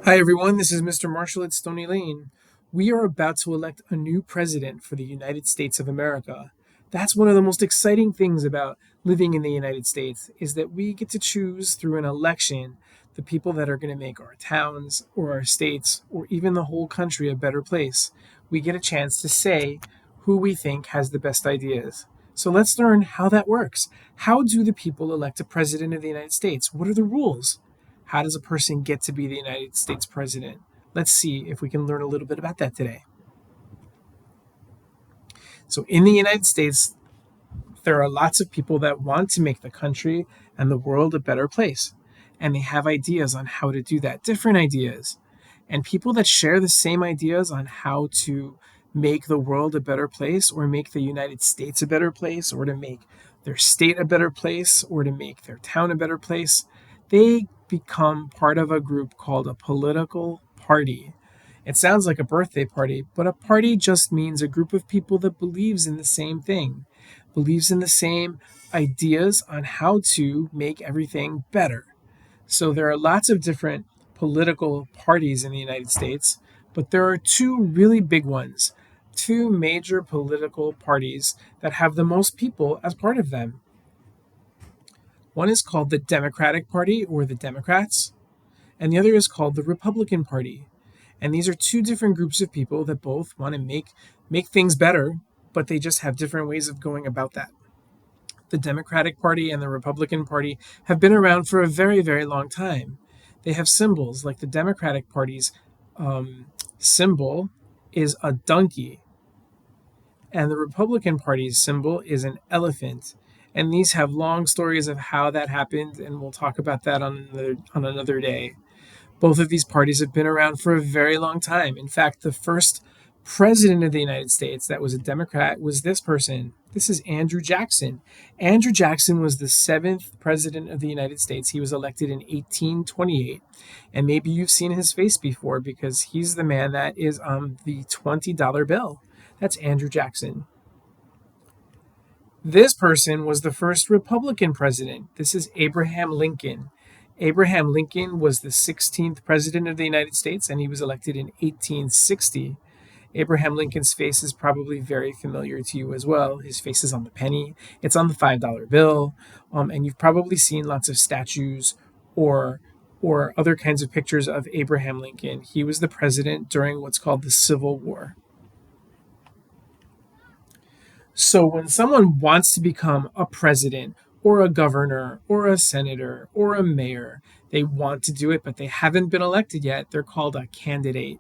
Hi, everyone. This is Mr. Marshall at Stony Lane. We are about to elect a new president for the United States of America. That's one of the most exciting things about living in the United States is that we get to choose through an election the people that are going to make our towns or our states or even the whole country a better place. We get a chance to say who we think has the best ideas. So let's learn how that works. How do the people elect a president of the United States? What are the rules? How does a person get to be the United States president? Let's see if we can learn a little bit about that today. So, in the United States, there are lots of people that want to make the country and the world a better place. And they have ideas on how to do that, different ideas. And people that share the same ideas on how to make the world a better place, or make the United States a better place, or to make their state a better place, or to make their town a better place, they become part of a group called a political party. It sounds like a birthday party, but a party just means a group of people that believes in the same thing, believes in the same ideas on how to make everything better. So there are lots of different political parties in the United States, but there are two really big ones, two major political parties that have the most people as part of them. One is called the Democratic Party, or the Democrats, and the other is called the Republican Party. And these are two different groups of people that both want to make things better, but they just have different ways of going about that. The Democratic Party and the Republican Party have been around for a very, very long time. They have symbols, like the Democratic Party's symbol is a donkey, and the Republican Party's symbol is an elephant. And these have long stories of how that happened, and we'll talk about that on another day. Both of these parties have been around for a very long time. In fact, the first president of the United States that was a Democrat was this person. This is Andrew Jackson. Andrew Jackson was the seventh president of the United States. He was elected in 1828. And maybe you've seen his face before because he's the man that is on the $20 bill. That's Andrew Jackson. This person was the first Republican president. This is Abraham Lincoln. Abraham Lincoln was the 16th president of the United States, and he was elected in 1860. Abraham Lincoln's face is probably very familiar to you as well. His face is on the penny, it's on the $5 bill, and you've probably seen lots of statues or other kinds of pictures of Abraham Lincoln. He was the president during what's called the Civil War. So when someone wants to become a president or a governor or a senator or a mayor, they want to do it, but they haven't been elected yet. They're called a candidate.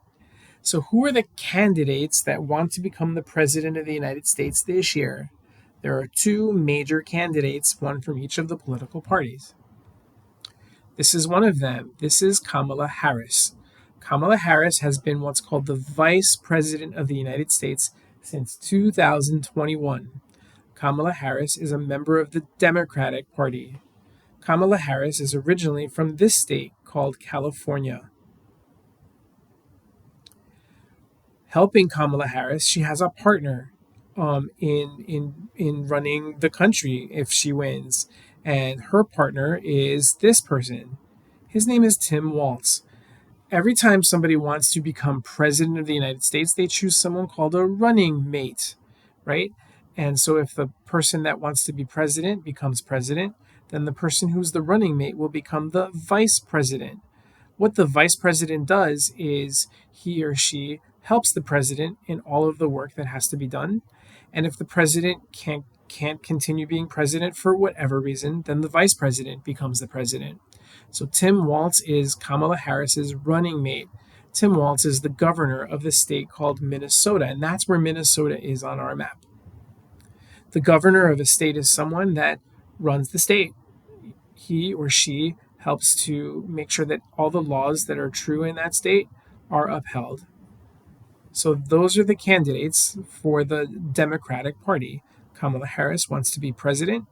So who are the candidates that want to become the president of the United States this year? There are two major candidates, one from each of the political parties. This is one of them. This is Kamala Harris. Kamala Harris has been what's called the vice president of the United States since 2021. Kamala Harris is a member of the Democratic Party. Kamala Harris is originally from this state called California. Helping Kamala Harris, she has a partner in running the country if she wins, and her partner is this person. His name is Tim Walz. Every time somebody wants to become president of the United States, they choose someone called a running mate, right? And so if the person that wants to be president becomes president, then the person who's the running mate will become the vice president. What the vice president does is he or she helps the president in all of the work that has to be done. And if the president can't continue being president for whatever reason, then the vice president becomes the president. So Tim Walz is Kamala Harris's running mate. Tim Walz is the governor of the state called Minnesota, and that's where Minnesota is on our map. The governor of a state is someone that runs the state. He or she helps to make sure that all the laws that are true in that state are upheld. So those are the candidates for the Democratic Party. Kamala Harris wants to be president,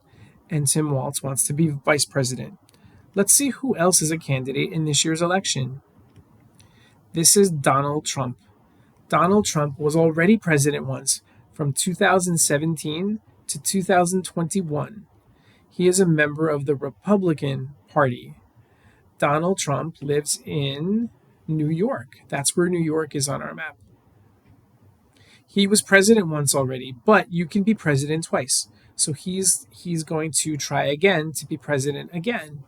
and Tim Walz wants to be vice president. Let's see who else is a candidate in this year's election. This is Donald Trump. Donald Trump was already president once, from 2017 to 2021. He is a member of the Republican Party. Donald Trump lives in New York. That's where New York is on our map. He was president once already, but you can be president twice. So he's going to try again to be president again.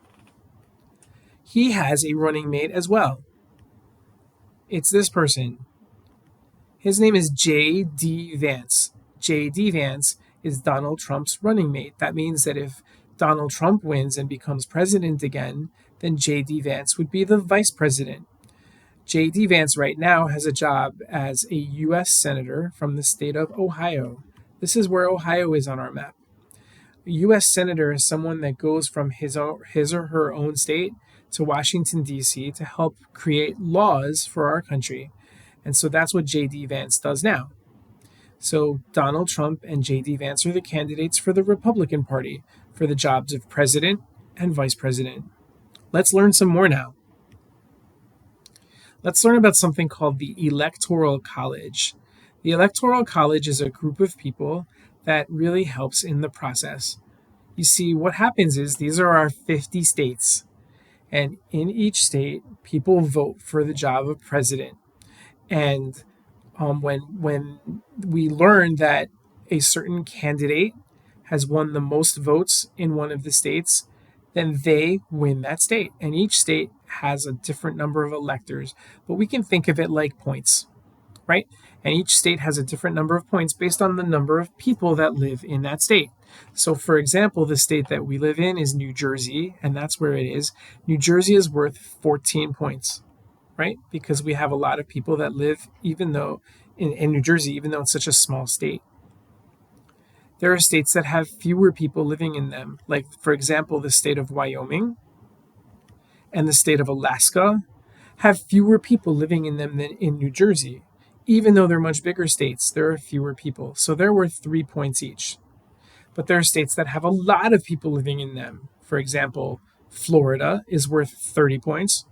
He has a running mate as well. It's this person. His name is J.D. Vance. J.D. Vance is Donald Trump's running mate. That means that if Donald Trump wins and becomes president again, then J.D. Vance would be the vice president. J.D. Vance right now has a job as a U.S. Senator from the state of Ohio. This is where Ohio is on our map. A U.S. Senator is someone that goes from his or her own state to Washington, D.C. to help create laws for our country. And so that's what J.D. Vance does now. So Donald Trump and J.D. Vance are the candidates for the Republican Party for the jobs of president and vice president. Let's learn some more now. Let's learn about something called the Electoral College. The Electoral College is a group of people that really helps in the process. You see, what happens is these are our 50 states. And in each state, people vote for the job of president. And when we learn that a certain candidate has won the most votes in one of the states, then they win that state. And each state has a different number of electors, but we can think of it like points, right? And each state has a different number of points based on the number of people that live in that state. So, for example, the state that we live in is New Jersey, and that's where it is. New Jersey is worth 14 points. Right? Because we have a lot of people that live even though in New Jersey, even though it's such a small state. There are states that have fewer people living in them, like, for example, the state of Wyoming and the state of Alaska have fewer people living in them than in New Jersey. Even though they're much bigger states, there are fewer people. So they're worth 3 points each. But there are states that have a lot of people living in them. For example, Florida is worth 30 points.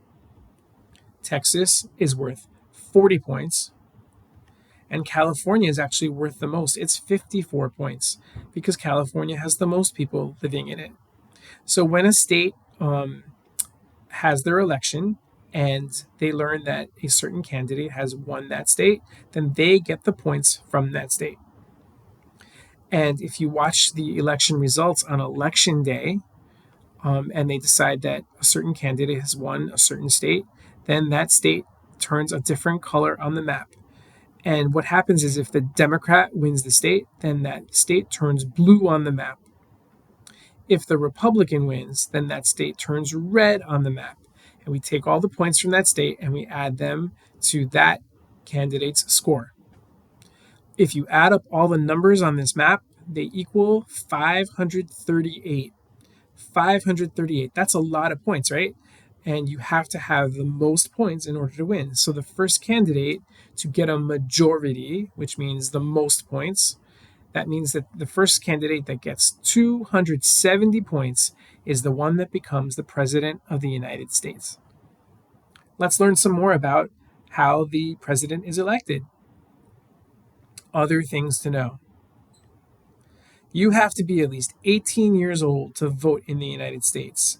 Texas is worth 40 points. And California is actually worth the most. It's 54 points because California has the most people living in it. So when a state has their election and they learn that a certain candidate has won that state, then they get the points from that state. And if you watch the election results on election day, and they decide that a certain candidate has won a certain state, then that state turns a different color on the map. And what happens is if the Democrat wins the state, then that state turns blue on the map. If the Republican wins, then that state turns red on the map. And we take all the points from that state and we add them to that candidate's score. If you add up all the numbers on this map, they equal 538. 538. That's a lot of points, right? And you have to have the most points in order to win. So the first candidate to get a majority, which means the most points, that means that the first candidate that gets 270 points is the one that becomes the president of the United States. Let's learn some more about how the president is elected. Other things to know. You have to be at least 18 years old to vote in the United States.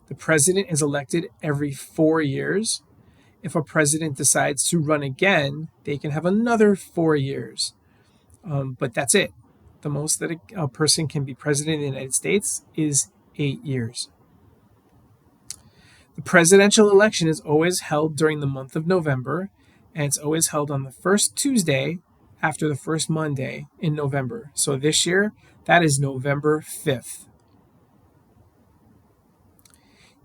The president is elected every 4 years. If a president decides to run again, they can have another 4 years. But that's it. The most that a person can be president of the United States is 8 years. The presidential election is always held during the month of November, and it's always held on the first Tuesday after the first Monday in November. So this year, that is November 5th.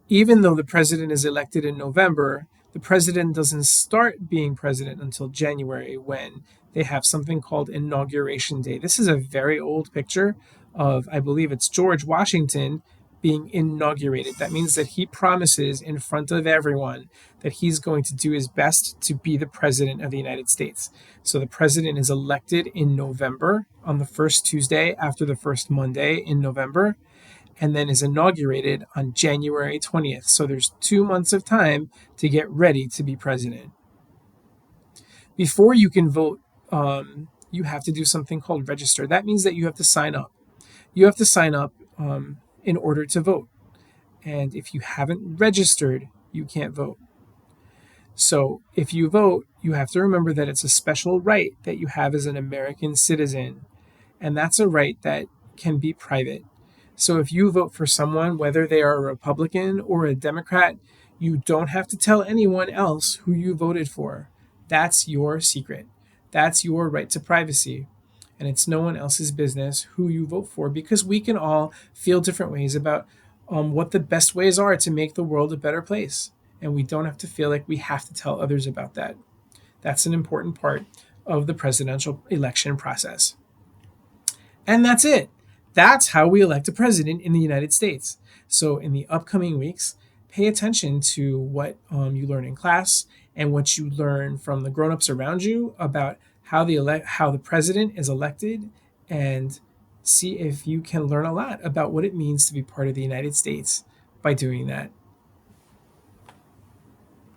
Even though the president is elected in November, the president doesn't start being president until January when they have something called Inauguration Day. This is a very old picture of, I believe it's George Washington being inaugurated. That means that he promises in front of everyone that he's going to do his best to be the president of the United States. So the president is elected in November on the first Tuesday after the first Monday in November, and then is inaugurated on January 20th. So there's 2 months of time to get ready to be president. Before you can vote, you have to do something called register. That means that you have to sign up. You have to sign up in order to vote. And if you haven't registered, you can't vote. So if you vote, you have to remember that it's a special right that you have as an American citizen, and that's a right that can be private. So if you vote for someone, whether they are a Republican or a Democrat, you don't have to tell anyone else who you voted for. That's your secret. That's your right to privacy. And it's no one else's business who you vote for, because we can all feel different ways about what the best ways are to make the world a better place. And we don't have to feel like we have to tell others about that. That's an important part of the presidential election process. And that's it. That's how we elect a president in the United States. So, in the upcoming weeks, pay attention to what you learn in class and what you learn from the grown-ups around you about how the president is elected, and see if you can learn a lot about what it means to be part of the United States by doing that.